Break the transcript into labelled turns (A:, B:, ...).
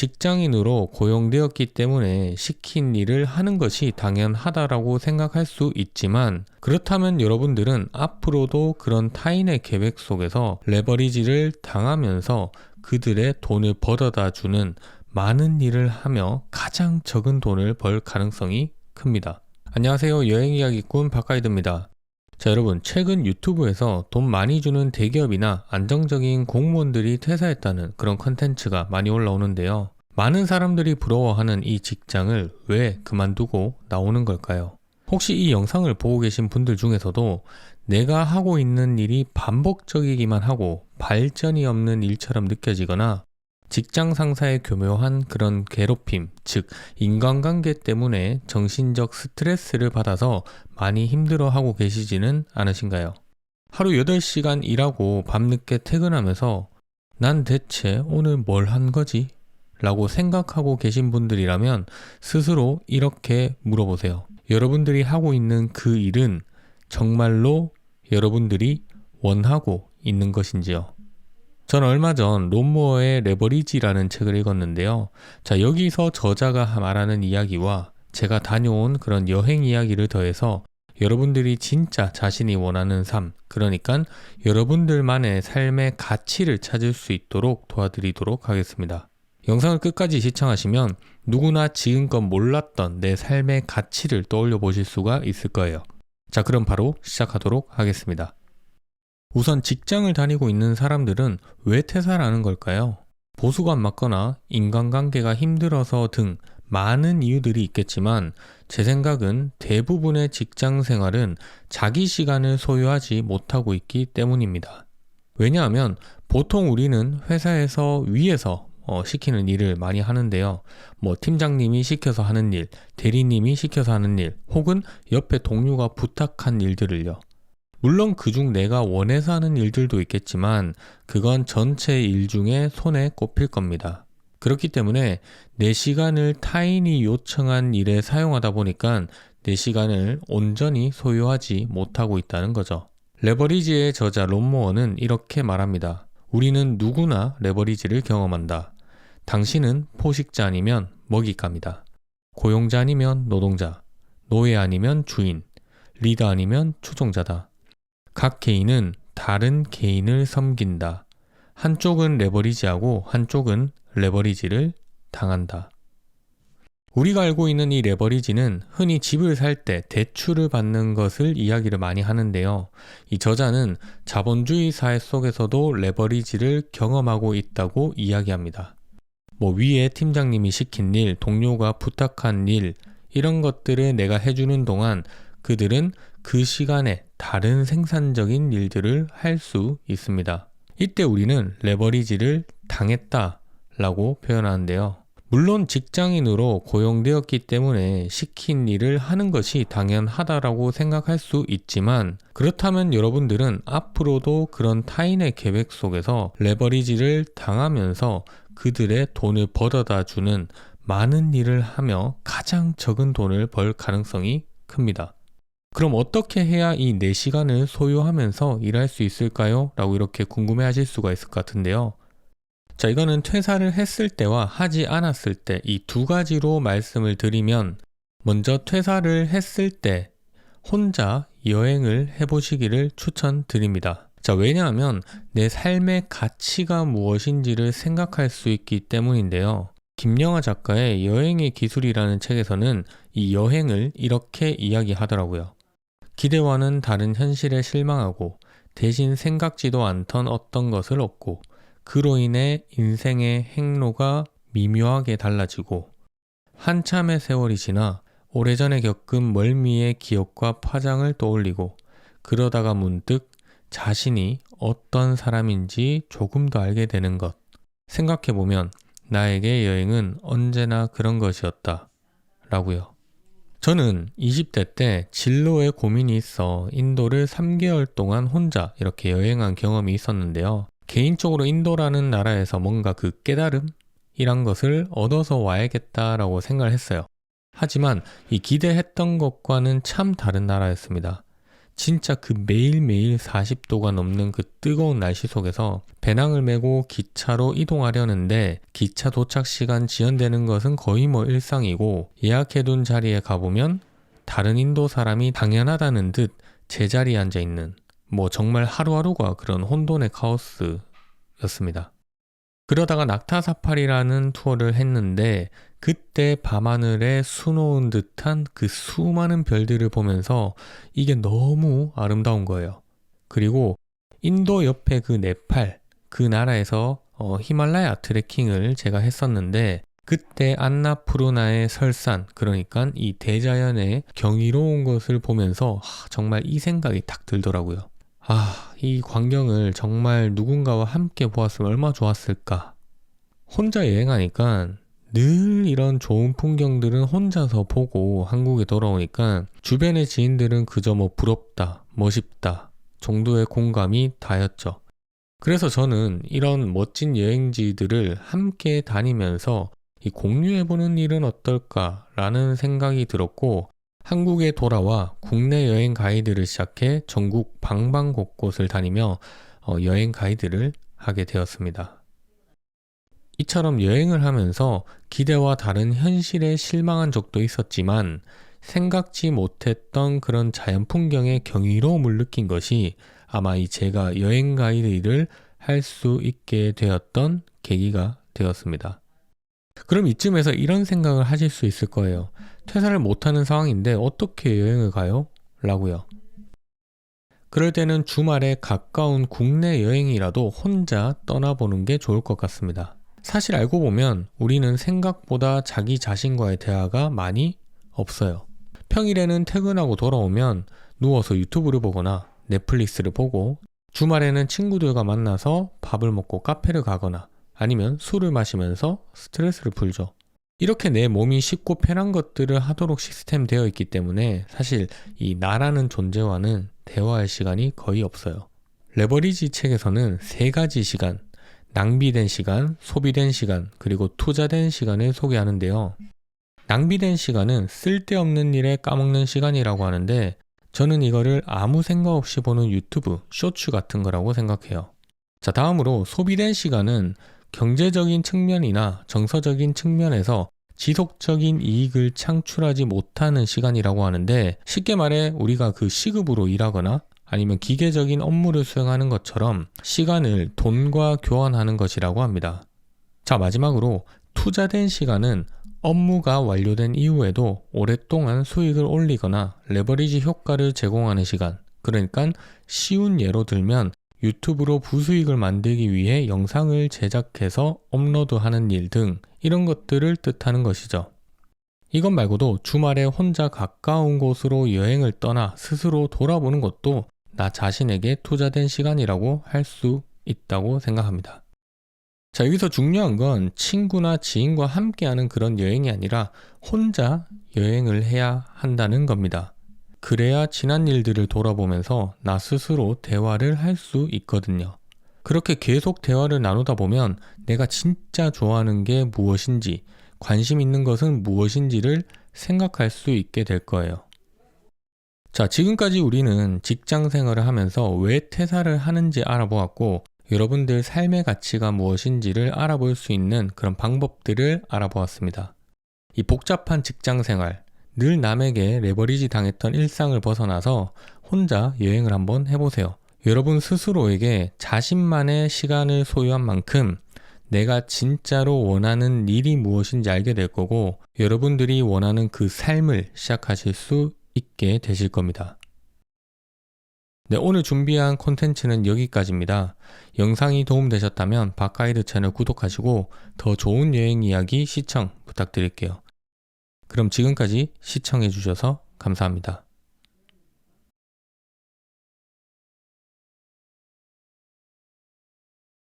A: 직장인으로 고용되었기 때문에 시킨 일을 하는 것이 당연하다라고 생각할 수 있지만, 그렇다면 여러분들은 앞으로도 그런 타인의 계획 속에서 레버리지를 당하면서 그들의 돈을 벌어다 주는 많은 일을 하며 가장 적은 돈을 벌 가능성이 큽니다. 안녕하세요. 여행이야기꾼 박가이드입니다. 자, 여러분, 최근 유튜브에서 돈 많이 주는 대기업이나 안정적인 공무원들이 퇴사했다는 그런 컨텐츠가 많이 올라오는데요. 많은 사람들이 부러워하는 이 직장을 왜 그만두고 나오는 걸까요? 혹시 이 영상을 보고 계신 분들 중에서도 내가 하고 있는 일이 반복적이기만 하고 발전이 없는 일처럼 느껴지거나 직장 상사의 교묘한 그런 괴롭힘, 즉 인간관계 때문에 정신적 스트레스를 받아서 많이 힘들어하고 계시지는 않으신가요? 하루 8시간 일하고 밤늦게 퇴근하면서 난 대체 오늘 뭘 한 거지? 라고 생각하고 계신 분들이라면 스스로 이렇게 물어보세요. 여러분들이 하고 있는 그 일은 정말로 여러분들이 원하고 있는 것인지요? 전 얼마 전 론모어의 레버리지라는 책을 읽었는데요. 자, 여기서 저자가 말하는 이야기와 제가 다녀온 그런 여행 이야기를 더해서 여러분들이 진짜 자신이 원하는 삶, 그러니까 여러분들만의 삶의 가치를 찾을 수 있도록 도와드리도록 하겠습니다. 영상을 끝까지 시청하시면 누구나 지금껏 몰랐던 내 삶의 가치를 떠올려 보실 수가 있을 거예요. 자, 그럼 바로 시작하도록 하겠습니다. 우선 직장을 다니고 있는 사람들은 왜 퇴사를 하는 걸까요? 보수가 안 맞거나 인간관계가 힘들어서 등 많은 이유들이 있겠지만 제 생각은 대부분의 직장 생활은 자기 시간을 소유하지 못하고 있기 때문입니다. 왜냐하면 보통 우리는 회사에서 위에서 시키는 일을 많이 하는데요. 팀장님이 시켜서 하는 일, 대리님이 시켜서 하는 일, 혹은 옆에 동료가 부탁한 일들을요. 물론 그중 내가 원해서 하는 일들도 있겠지만 그건 전체 일 중에 손에 꼽힐 겁니다. 그렇기 때문에 내 시간을 타인이 요청한 일에 사용하다 보니까 내 시간을 온전히 소유하지 못하고 있다는 거죠. 레버리지의 저자 론모어는 이렇게 말합니다. 우리는 누구나 레버리지를 경험한다. 당신은 포식자 아니면 먹잇감이다. 고용자 아니면 노동자, 노예 아니면 주인, 리더 아니면 추종자다. 각 개인은 다른 개인을 섬긴다. 한쪽은 레버리지하고 한쪽은 레버리지를 당한다. 우리가 알고 있는 이 레버리지는 흔히 집을 살 때 대출을 받는 것을 이야기를 많이 하는데요. 이 저자는 자본주의 사회 속에서도 레버리지를 경험하고 있다고 이야기합니다. 위에 팀장님이 시킨 일, 동료가 부탁한 일, 이런 것들을 내가 해주는 동안 그들은 그 시간에 다른 생산적인 일들을 할 수 있습니다. 이때 우리는 레버리지를 당했다라고 표현하는데요. 물론 직장인으로 고용되었기 때문에 시킨 일을 하는 것이 당연하다라고 생각할 수 있지만, 그렇다면 여러분들은 앞으로도 그런 타인의 계획 속에서 레버리지를 당하면서 그들의 돈을 벌어다 주는 많은 일을 하며 가장 적은 돈을 벌 가능성이 큽니다. 그럼 어떻게 해야 이 내 시간을 소유하면서 일할 수 있을까요? 라고 이렇게 궁금해 하실 수가 있을 것 같은데요. 자, 이거는 퇴사를 했을 때와 하지 않았을 때 이 두 가지로 말씀을 드리면, 먼저 퇴사를 했을 때 혼자 여행을 해보시기를 추천드립니다. 자, 왜냐하면 내 삶의 가치가 무엇인지를 생각할 수 있기 때문인데요. 김영하 작가의 여행의 기술이라는 책에서는 이 여행을 이렇게 이야기하더라고요. 기대와는 다른 현실에 실망하고 대신 생각지도 않던 어떤 것을 얻고 그로 인해 인생의 행로가 미묘하게 달라지고 한참의 세월이 지나 오래전에 겪은 멀미의 기억과 파장을 떠올리고 그러다가 문득 자신이 어떤 사람인지 조금 더 알게 되는 것. 생각해보면 나에게 여행은 언제나 그런 것이었다 라고요. 저는 20대 때 진로에 고민이 있어 인도를 3개월 동안 혼자 이렇게 여행한 경험이 있었는데요. 개인적으로 인도라는 나라에서 뭔가 그 깨달음이란 것을 얻어서 와야겠다라고 생각을 했어요. 하지만 이 기대했던 것과는 참 다른 나라였습니다. 진짜 그 매일매일 40도가 넘는 그 뜨거운 날씨 속에서 배낭을 메고 기차로 이동하려는데 기차 도착 시간 지연되는 것은 거의 일상이고, 예약해둔 자리에 가보면 다른 인도 사람이 당연하다는 듯 제자리에 앉아있는, 정말 하루하루가 그런 혼돈의 카오스였습니다. 그러다가 낙타 사파리라는 투어를 했는데, 그때 밤하늘에 수놓은 듯한 그 수많은 별들을 보면서 이게 너무 아름다운 거예요. 그리고 인도 옆에 그 네팔, 그 나라에서 히말라야 트레킹을 제가 했었는데, 그때 안나푸르나의 설산, 그러니까 이 대자연의 경이로운 것을 보면서 정말 이 생각이 딱 들더라고요. 이 광경을 정말 누군가와 함께 보았으면 얼마나 좋았을까. 혼자 여행하니까 늘 이런 좋은 풍경들은 혼자서 보고 한국에 돌아오니까 주변의 지인들은 그저 부럽다, 멋있다 정도의 공감이 다였죠. 그래서 저는 이런 멋진 여행지들을 함께 다니면서 공유해보는 일은 어떨까라는 생각이 들었고, 한국에 돌아와 국내 여행 가이드를 시작해 전국 방방곳곳을 다니며 여행 가이드를 하게 되었습니다. 이처럼 여행을 하면서 기대와 다른 현실에 실망한 적도 있었지만, 생각지 못했던 그런 자연 풍경의 경이로움을 느낀 것이 아마 제가 여행 가이드 일을 할 수 있게 되었던 계기가 되었습니다. 그럼 이쯤에서 이런 생각을 하실 수 있을 거예요. 퇴사를 못하는 상황인데 어떻게 여행을 가요? 라고요. 그럴 때는 주말에 가까운 국내 여행이라도 혼자 떠나보는 게 좋을 것 같습니다. 사실 알고 보면 우리는 생각보다 자기 자신과의 대화가 많이 없어요. 평일에는 퇴근하고 돌아오면 누워서 유튜브를 보거나 넷플릭스를 보고, 주말에는 친구들과 만나서 밥을 먹고 카페를 가거나 아니면 술을 마시면서 스트레스를 풀죠. 이렇게 내 몸이 쉽고 편한 것들을 하도록 시스템 되어 있기 때문에 사실 이 나라는 존재와는 대화할 시간이 거의 없어요. 레버리지 책에서는 3가지 시간, 낭비된 시간, 소비된 시간, 그리고 투자된 시간을 소개하는데요. 낭비된 시간은 쓸데없는 일에 까먹는 시간이라고 하는데, 저는 이거를 아무 생각 없이 보는 유튜브, 쇼츠 같은 거라고 생각해요. 자, 다음으로 소비된 시간은 경제적인 측면이나 정서적인 측면에서 지속적인 이익을 창출하지 못하는 시간이라고 하는데, 쉽게 말해 우리가 그 시급으로 일하거나 아니면 기계적인 업무를 수행하는 것처럼 시간을 돈과 교환하는 것이라고 합니다. 자, 마지막으로 투자된 시간은 업무가 완료된 이후에도 오랫동안 수익을 올리거나 레버리지 효과를 제공하는 시간, 그러니까 쉬운 예로 들면 유튜브로 부수익을 만들기 위해 영상을 제작해서 업로드하는 일 등 이런 것들을 뜻하는 것이죠. 이것 말고도 주말에 혼자 가까운 곳으로 여행을 떠나 스스로 돌아보는 것도 나 자신에게 투자된 시간이라고 할 수 있다고 생각합니다. 자, 여기서 중요한 건 친구나 지인과 함께하는 그런 여행이 아니라 혼자 여행을 해야 한다는 겁니다. 그래야 지난 일들을 돌아보면서 나 스스로 대화를 할 수 있거든요. 그렇게 계속 대화를 나누다 보면 내가 진짜 좋아하는 게 무엇인지, 관심 있는 것은 무엇인지를 생각할 수 있게 될 거예요. 자, 지금까지 우리는 직장 생활을 하면서 왜 퇴사를 하는지 알아보았고, 여러분들 삶의 가치가 무엇인지를 알아볼 수 있는 그런 방법들을 알아보았습니다. 이 복잡한 직장 생활, 늘 남에게 레버리지 당했던 일상을 벗어나서 혼자 여행을 한번 해보세요. 여러분 스스로에게 자신만의 시간을 소유한 만큼 내가 진짜로 원하는 일이 무엇인지 알게 될 거고, 여러분들이 원하는 그 삶을 시작하실 수 있게 되실 겁니다. 네, 오늘 준비한 콘텐츠는 여기까지입니다. 영상이 도움되셨다면 박가이드 채널 구독하시고 더 좋은 여행 이야기 시청 부탁드릴게요. 그럼 지금까지 시청해주셔서 감사합니다.